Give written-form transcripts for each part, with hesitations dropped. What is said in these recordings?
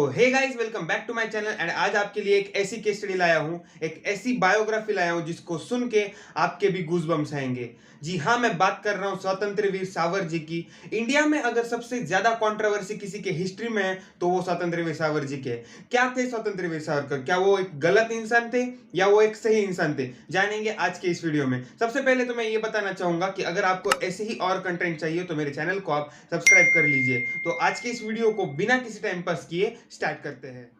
तो hey guys, welcome back to my channel. And आज आपके लिए एक ऐसी केस स्टडी लाया हूं, एक ऐसी बायोग्राफी लाया हूं जिसको सुन के आपके भी गूज़बम्स आएंगे। जी हाँ, मैं बात कर रहा हूं स्वतंत्र वीर सावर जी की। इंडिया में अगर सबसे ज्यादा कंट्रोवर्सी किसी के हिस्ट्री में है तो वो स्वतंत्र वीर सावर जी के। क्या थे स्वतंत्र वीर सावरकर? क्या वो एक गलत इंसान थे या वो एक सही इंसान थे? जानेंगे आज के इस वीडियो में। सबसे पहले तो मैं ये बताना चाहूंगा कि अगर आपको ऐसे ही और कंटेंट चाहिए तो मेरे चैनल को आप सब्सक्राइब कर लीजिए। तो आज के इस वीडियो को बिना किसी टाइम पास किए स्टार्ट करते हैं।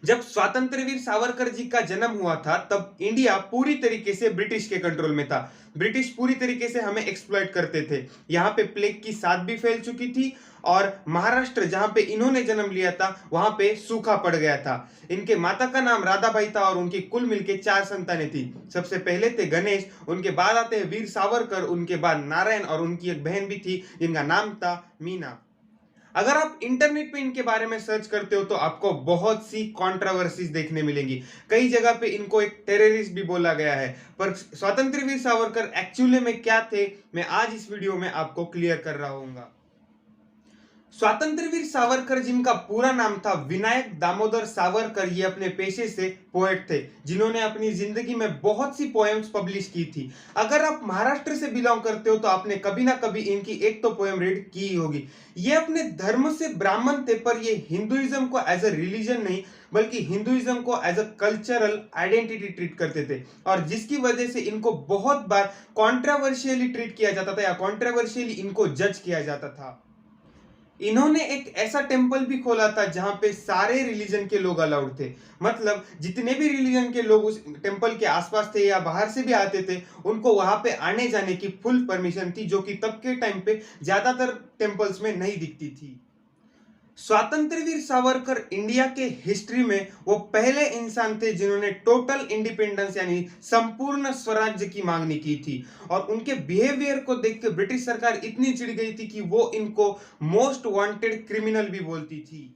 जब स्वतंत्र वीर सावरकर जी का जन्म हुआ था तब इंडिया पूरी तरीके से ब्रिटिश के कंट्रोल में था। ब्रिटिश पूरी तरीके से हमें एक्सप्लॉइट करते थे। यहाँ पे प्लेग की साथ भी फैल चुकी थी और महाराष्ट्र जहां पे इन्होंने जन्म लिया था वहां पे सूखा पड़ गया था। इनके माता का नाम राधाबाई था और उनकी कुल मिलके 4 संतानें थी। सबसे पहले थे गणेश, उनके बाद आते हैं वीर सावरकर, उनके बाद नारायण और उनकी एक बहन भी थी जिनका नाम था मीना। अगर आप इंटरनेट पे इनके बारे में सर्च करते हो तो आपको बहुत सी कंट्रोवर्सीज देखने मिलेंगी। कई जगह पे इनको एक टेररिस्ट भी बोला गया है, पर स्वतंत्र वीर सावरकर एक्चुअली में क्या थे मैं आज इस वीडियो में आपको क्लियर कर रहा हूँ। स्वतंत्र वीर सावरकर जिनका पूरा नाम था विनायक दामोदर सावरकर, ये अपने पेशे से पोएट थे जिन्होंने अपनी जिंदगी में बहुत सी पोएम्स पब्लिश की थी। अगर आप महाराष्ट्र से बिलोंग करते हो तो आपने कभी ना कभी इनकी एक तो पोएम रीड की ही होगी। ये अपने धर्म से ब्राह्मण थे, पर ये हिंदुइज्म को एज अ रिलीजन नहीं बल्कि हिंदुइज्म को as a cultural identity treat करते थे, और जिसकी वजह से इनको बहुत बार कॉन्ट्रोवर्शियली ट्रीट किया जाता था या कॉन्ट्रोवर्शियली इनको जज किया जाता था। इन्होंने एक ऐसा टेंपल भी खोला था जहां पे सारे रिलीजन के लोग अलाउड थे। मतलब जितने भी रिलीजन के लोग उस टेंपल के आसपास थे या बाहर से भी आते थे, उनको वहां पे आने जाने की फुल परमिशन थी, जो कि तब के टाइम पे ज्यादातर टेंपल्स में नहीं दिखती थी। स्वतंत्र वीर सावरकर इंडिया के हिस्ट्री में वो पहले इंसान थे जिन्होंने टोटल इंडिपेंडेंस यानी संपूर्ण स्वराज्य की मांगनी की थी, और उनके बिहेवियर को देख के ब्रिटिश सरकार इतनी चिढ़ गई थी कि वो इनको मोस्ट वांटेड क्रिमिनल भी बोलती थी।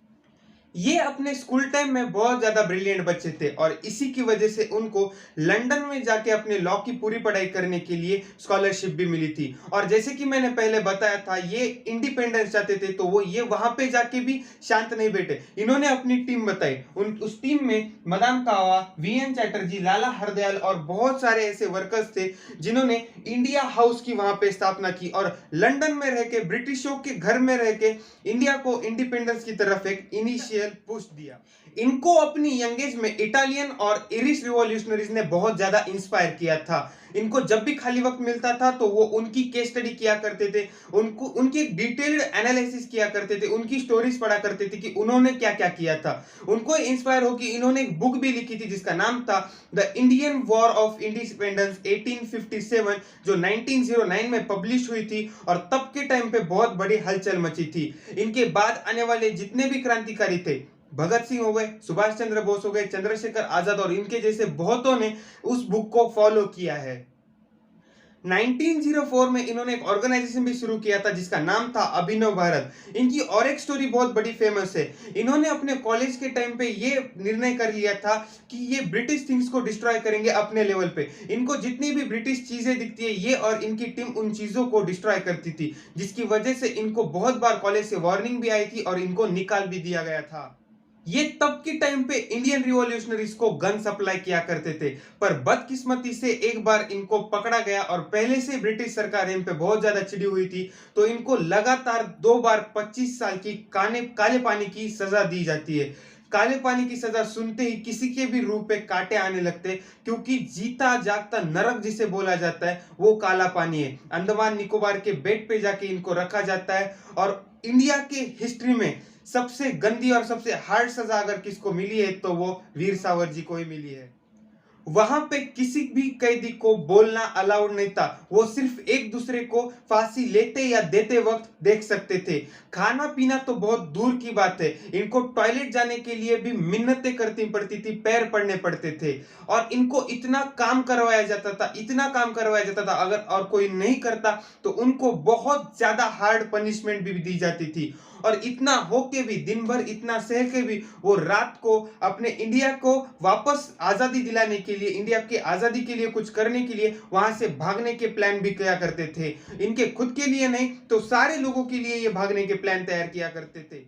ये अपने स्कूल टाइम में बहुत ज्यादा ब्रिलियंट बच्चे थे और इसी की वजह से उनको लंदन में जाके अपने लॉ की पूरी पढ़ाई करने के लिए स्कॉलरशिप भी मिली थी। और जैसे कि मैंने पहले बताया था, ये इंडिपेंडेंस चाहते थे तो वो ये वहां पे जाके भी शांत नहीं बैठे। इन्होंने अपनी टीम बताई, उस टीम में मदान कावा, वीएन चैटर्जी, लाला हरदयाल और बहुत सारे ऐसे वर्कर्स थे जिन्होंने इंडिया हाउस की वहां पे स्थापना की और लंदन में रह के, ब्रिटिशों के घर में रह के इंडिया को इंडिपेंडेंस की तरफ एक इनिशियल पुश दिया। इनको अपनी यंग एज में इटालियन और इरिश रिवॉल्यूशनरीज ने बहुत ज्यादा इंस्पायर किया था। इनको जब भी खाली वक्त मिलता था तो वो उनकी केस स्टडी किया करते थे, उनको उनकी एक डिटेल्ड एनालिसिस किया करते थे, उनकी स्टोरीज पढ़ा करते थे कि उन्होंने क्या क्या किया था। उनको इंस्पायर हो कि इन्होंने एक बुक भी लिखी थी जिसका नाम था the Indian war of independence 1857, जो 1909 में पब्लिश हुई थी और तब के टाइम पे बहुत बड़ी हलचल मची थी। इनके बाद आने वाले जितने भी क्रांतिकारी थे, भगत सिंह हो गए, सुभाष चंद्र बोस हो गए, चंद्रशेखर आजाद और इनके जैसे बहुतों ने उस बुक को फॉलो किया है। 1904 में इन्होंने एक ऑर्गेनाइजेशन भी शुरू किया था जिसका नाम था अभिनव भारत। इनकी और एक स्टोरी बहुत बड़ी फेमस है। इन्होंने अपने कॉलेज के टाइम पे ये निर्णय कर लिया था कि ये ब्रिटिश थिंग्स को डिस्ट्रॉय करेंगे अपने लेवल पे। इनको जितनी भी ब्रिटिश चीजें दिखती है ये और इनकी टीम उन चीजों को डिस्ट्रॉय करती थी, जिसकी वजह से इनको बहुत बार कॉलेज से वार्निंग भी आई थी और इनको निकाल भी दिया गया था। ये तब के टाइम पे इंडियन रिवॉल्यूशनरीज को गन सप्लाई किया करते थे, पर बदकिस्मती से एक बार इनको पकड़ा गया और पहले से ब्रिटिश सरकार इन पे बहुत ज्यादा चिड़ी हुई थी, तो इनको लगातार 2 बार 25 साल की काले पानी की सजा दी जाती है। काले पानी की सजा सुनते ही किसी के भी रूप पे कांटे आने लगते, क्योंकि जीता जागता नरक जिसे बोला जाता है वो काला पानी है। अंडमान निकोबार के बेट पे जाके इनको रखा जाता है, और इंडिया के हिस्ट्री में सबसे गंदी और सबसे हार्ड सजा अगर किसको मिली है तो वो वीर सावर जी को ही मिली है। वहां पे किसी भी कैदी को बोलना अलाउड नहीं था, वो सिर्फ एक दूसरे को फांसी लेते या देते वक्त देख सकते थे। खाना पीना तो बहुत दूर की बात है, इनको टॉयलेट जाने के लिए भी मिन्नतें करनी पड़ती थी, पैर पड़ने पड़ते थे, और इनको इतना काम करवाया जाता था, इतना काम करवाया जाता था, अगर और कोई नहीं करता तो उनको बहुत ज्यादा हार्ड पनिशमेंट भी दी जाती थी। और इतना हो के भी, दिन भर इतना सह के भी, वो रात को अपने इंडिया को वापस आजादी दिलाने के लिए, इंडिया की आजादी के लिए कुछ करने के लिए वहां से भागने के प्लान भी किया करते थे। इनके खुद के लिए नहीं तो सारे लोगों के लिए ये भागने के प्लान तैयार किया करते थे।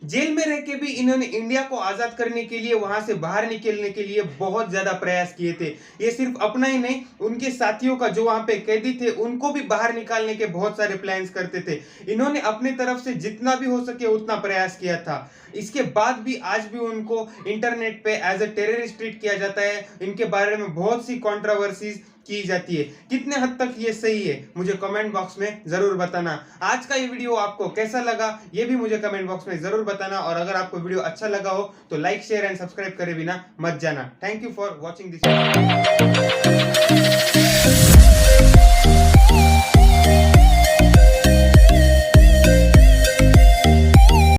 जेल में रह के भी इन्होंने इंडिया को आजाद करने के लिए, वहां से बाहर निकलने के लिए बहुत ज्यादा प्रयास किए थे। ये सिर्फ अपना ही नहीं, उनके साथियों का, जो वहां पे कैदी थे, उनको भी बाहर निकालने के बहुत सारे प्लान्स करते थे। इन्होंने अपनी तरफ से जितना भी हो सके उतना प्रयास किया था। इसके बाद भी आज भी उनको इंटरनेट पे एज ए टेररिस्ट ट्रीट किया जाता है। इनके बारे में बहुत सी कंट्रोवर्सीज की जाती है। कितने हद तक ये सही है, मुझे कमेंट बॉक्स में जरूर बताना। आज का ये वीडियो आपको कैसा लगा, ये भी मुझे कमेंट बॉक्स में जरूर बताना। और अगर आपको वीडियो अच्छा लगा हो तो लाइक, शेयर एंड सब्सक्राइब करे बिना मत जाना। Thank you for watching this.